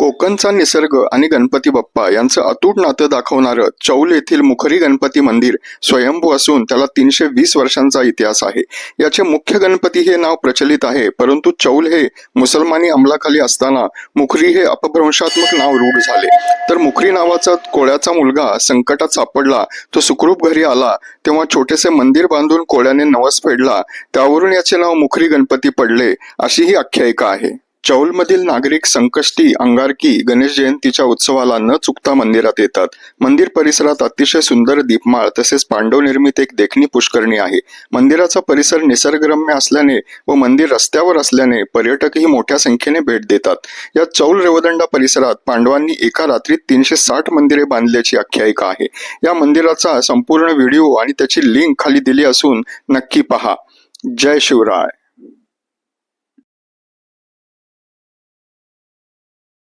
कोकणचा निसर्ग आणि गणपती बाप्पा यांचं अतूट नातं दाखवणारं चौल येथील मुखरी गणपती मंदिर स्वयंभू असून त्याला 320 वर्षांचा इतिहास आहे। याचे मुख्य गणपती हे नाव प्रचलित आहे, परंतु चौल हे मुसलमानी अंमलाखाली असताना मुखरी हे अपभ्रंशात्मक नाव रूढ झाले। तर मुखरी नावाचा कोळ्याचा मुलगा संकटात सापडला, तो सुखरूप घरी आला तेव्हा छोटेसे मंदिर बांधून कोळ्याने नवस फेडला, त्यावरून याचे नाव मुखरी गणपती पडले, अशी ही आख्यायिका आहे। चौलमधील नागरिक संकष्टी, अंगारकी, गणेश जयंतीच्या उत्सवाला न चुकता मंदिरात येतात। मंदिर परिसरात अतिशय सुंदर दीपमाळ तसेच पांडव निर्मित एक देखणी पुष्करणी आहे। मंदिराचा परिसर निसर्गरम्य असल्याने व मंदिर रस्त्यावर असल्याने पर्यटकही मोठ्या संख्येने भेट देतात। या चौल रेवदंडा परिसरात पांडवांनी एका रात्रीत 360 मंदिरे बांधल्याची आख्यायिका आहे। या मंदिराचा संपूर्ण व्हिडिओ आणि त्याची लिंक खाली दिली असून नक्की पहा। जय शिवराय।